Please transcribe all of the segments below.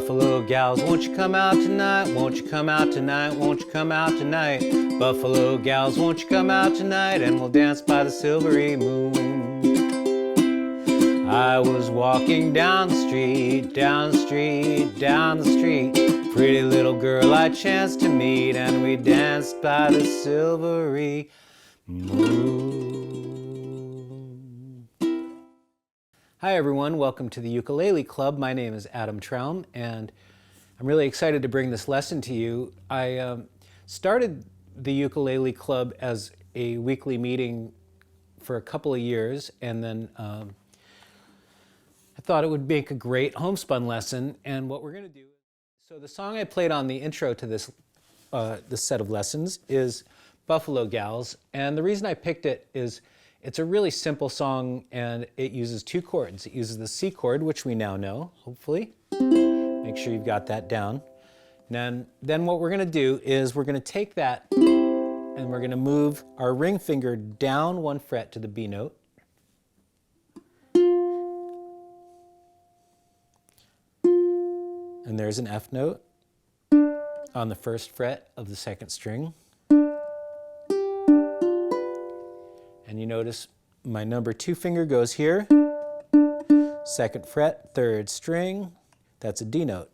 Buffalo gals, won't you come out tonight? Won't you come out tonight? Won't you come out tonight? Buffalo gals, won't you come out tonight? And we'll dance by the silvery moon. I was walking down the street, down the street, down the street. Pretty little girl I chanced to meet, and we danced by the silvery moon. Hi everyone, welcome to the Ukulele Club. My name is Adam Traum, and I'm really excited to bring this lesson to you. I started the Ukulele Club as a weekly meeting for a couple of years, and then I thought it would make a great homespun lesson. And what we're going to do, so the song I played on the intro to this set of lessons is Buffalo Gals, and the reason I picked it is it's a really simple song, and it uses two chords. It uses the C chord, which we now know, hopefully. Make sure you've got that down. And then what we're going to do is we're going to take that and we're going to move our ring finger down one fret to the B note. And there's an F note on the first fret of the second string. And you notice my number 2 finger goes here, second fret, third string, that's a D note.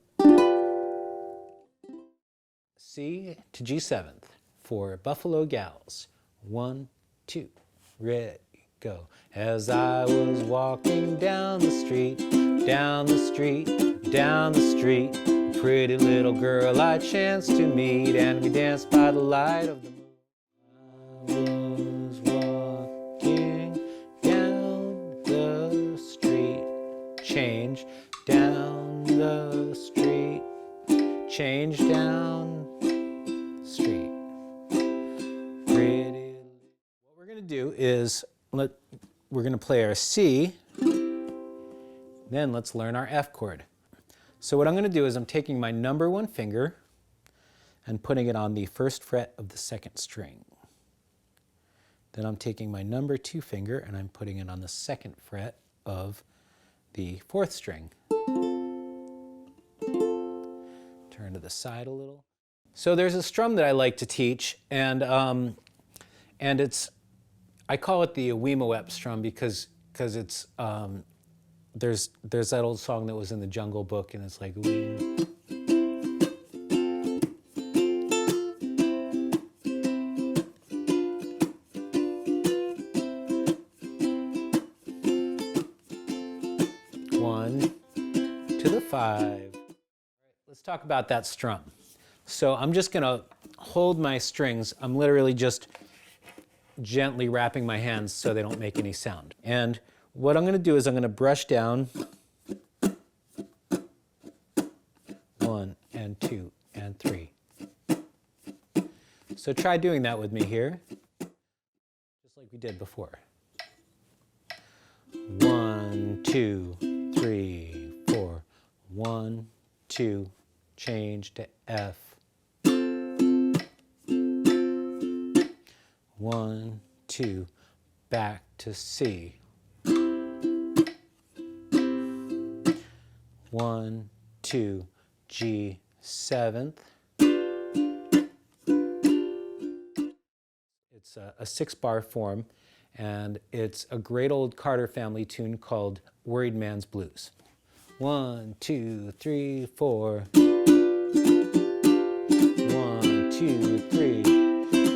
C to G7th for Buffalo Gals. 1, 2, ready, go. As I was walking down the street, down the street, down the street, a pretty little girl I chanced to meet, and we danced by the light of the moon. Change down the street, change down the street. Pretty. What we're going to do is we're going to play our C, then let's learn our F chord. So what I'm going to do is I'm taking my number 1 finger and putting it on the first fret of the second string. Then I'm taking my number 2 finger and I'm putting it on the second fret of the 4th string. Turn to the side a little. So there's a strum that I like to teach, and it's, I call it the Weemoep strum because it's there's that old song that was in the Jungle Book, and it's like wee. To the 5. All right, let's talk about that strum. So I'm just going to hold my strings. I'm literally just gently wrapping my hands so they don't make any sound. And what I'm going to do is I'm going to brush down 1 and 2 and 3. So try doing that with me here, just like we did before. 1, 2, 3, 4. 1, 2, change to F. 1, 2, back to C. 1, 2, G7th. It's a 6-bar form, and it's a great old Carter family tune called Worried Man's Blues. 1, 2, 3, 4. 1, 2, 3.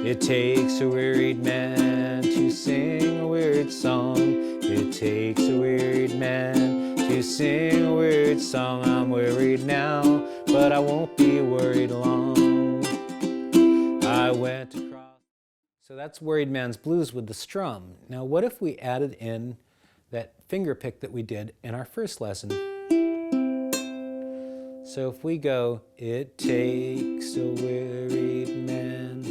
It takes a wearied man to sing a weird song. It takes a wearied man to sing a weird song. I'm worried now, but I won't be worried long. I went across. So that's Worried Man's Blues with the strum. Now what if we added in that finger pick that we did in our first lesson? So if we go, it takes a wearied man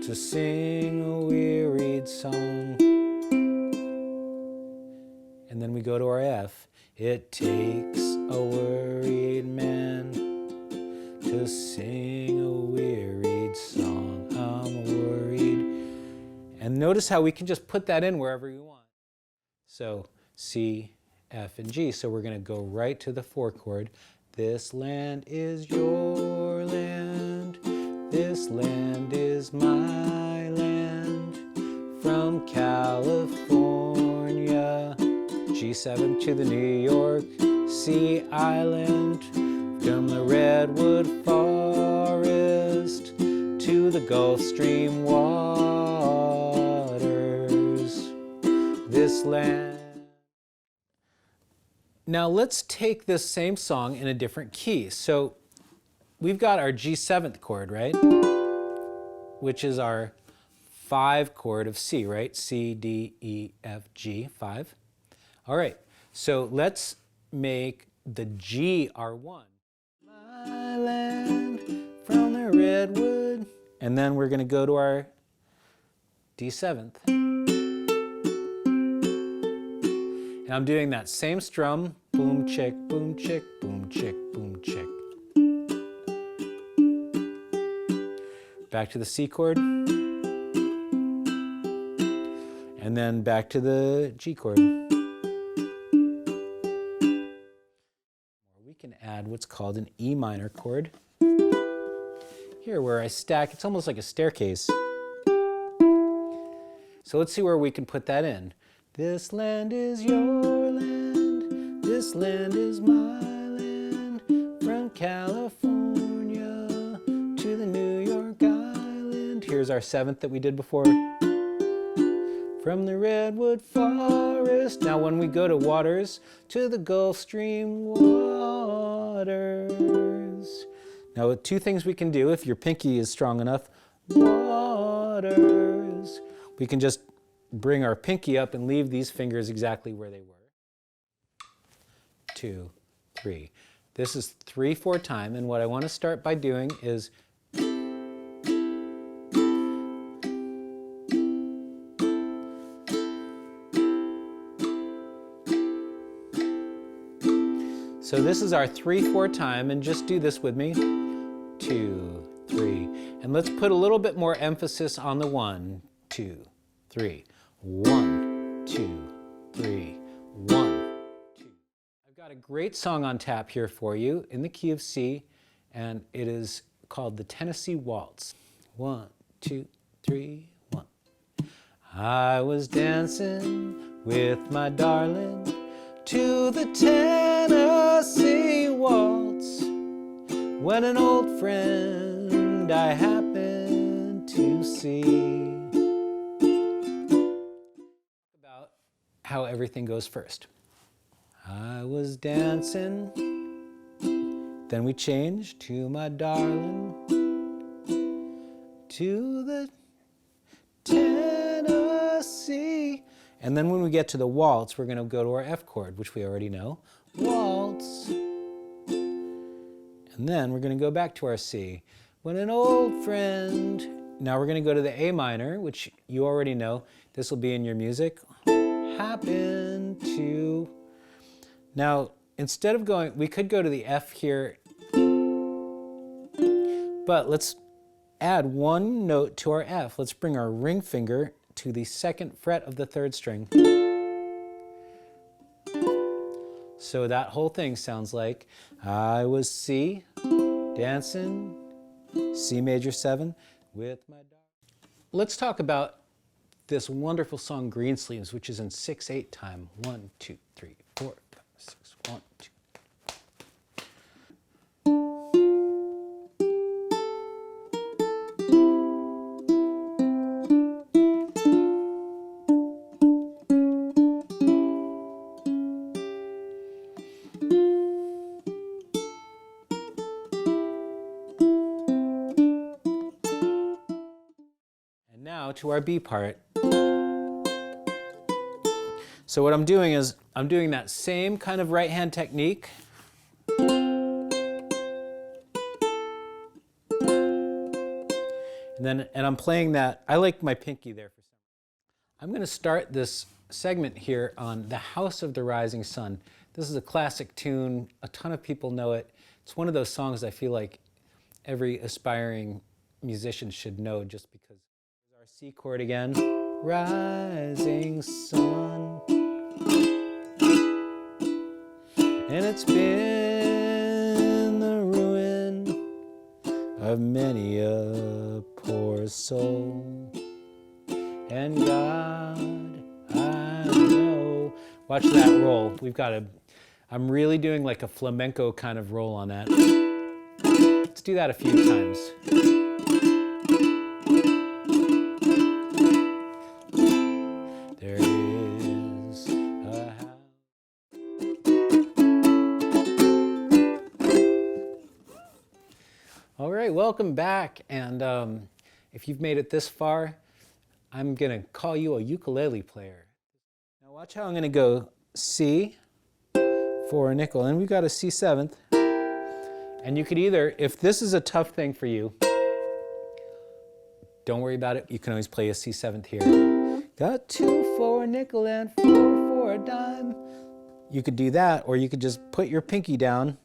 to sing a wearied song. And then we go to our F. It takes a worried man to sing a wearied song. I'm worried. And notice how we can just put that in wherever we want. So C, F, and G. So we're going to go right to the 4 chord. This land is your land. This land is my land. From California, G7 to the New York Sea Island. From the Redwood Forest to the Gulf Stream waters. This land. Now let's take this same song in a different key. So we've got our G7th chord, right? Which is our 5 chord of C, right? C, D, E, F, G, 5. All right, so let's make the G our 1. My land from the redwood. And then we're going to go to our D7th. And I'm doing that same strum, boom, chick, boom, chick, boom, chick, boom, chick. Back to the C chord. And then back to the G chord. We can add what's called an E minor chord. Here where I stack, it's almost like a staircase. So let's see where we can put that in. This land is your land, this land is my land, from California to the New York Island. Here's our 7th that we did before. From the Redwood Forest. Now when we go to waters, to the Gulf Stream waters. Now 2 things we can do if your pinky is strong enough. Waters. We can just bring our pinky up and leave these fingers exactly where they were. 2, 3. This is 3/4 time, and what I want to start by doing is so this is our 3/4 time, and just do this with me. 2, 3. And let's put a little bit more emphasis on the 1, 2, 3. 1, 2, 3, 1, 2. I've got a great song on tap here for you in the key of C, and it is called the Tennessee Waltz. 1, 2, 3, 1. I was dancing with my darling to the Tennessee Waltz when an old friend I happened to see. How everything goes first. I was dancing, then we change to my darling, to the Tennessee. And then when we get to the waltz, we're going to go to our F chord, which we already know. Waltz. And then we're going to go back to our C. When an old friend. Now we're going to go to the A minor, which you already know. This will be in your music. Happen to. Now, instead of going, we could go to the F here, but let's add 1 note to our F. Let's bring our ring finger to the 2nd fret of the 3rd string. So that whole thing sounds like, I was C, dancing, C major 7, with my dog. Let's talk about this wonderful song Greensleeves, which is in 6/8 time. 1, 2, 3, 4, 5, 6. 1, 2. And now to our B part. So what I'm doing is, I'm doing that same kind of right hand technique. And I'm playing that, I like my pinky there for some reason. I'm going to start this segment here on The House of the Rising Sun. This is a classic tune, a ton of people know it. It's one of those songs I feel like every aspiring musician should know just because. Here's our C chord again. Rising sun. And it's been of many a poor soul. And God, I know. Watch that roll. We've got a, I'm really doing like a flamenco kind of roll on that. Let's do that a few times. There is a house. All right, welcome back. And if you've made it this far, I'm going to call you a ukulele player. Now watch how I'm going to go C for a nickel, and we've got a C seventh. And you could either, if this is a tough thing for you, don't worry about it. You can always play a C seventh here. Got 2 for a nickel and 4 for a dime. You could do that, or you could just put your pinky down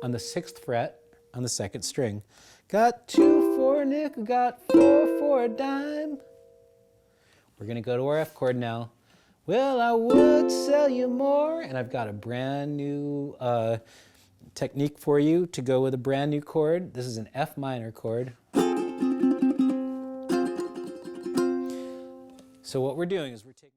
on the 6th fret on the 2nd string. Got 2 for a nickel, got 4 for a dime. We're going to go to our F chord now. Well, I would sell you more. And I've got a brand new technique for you to go with a brand new chord. This is an F minor chord. So what we're doing is we're taking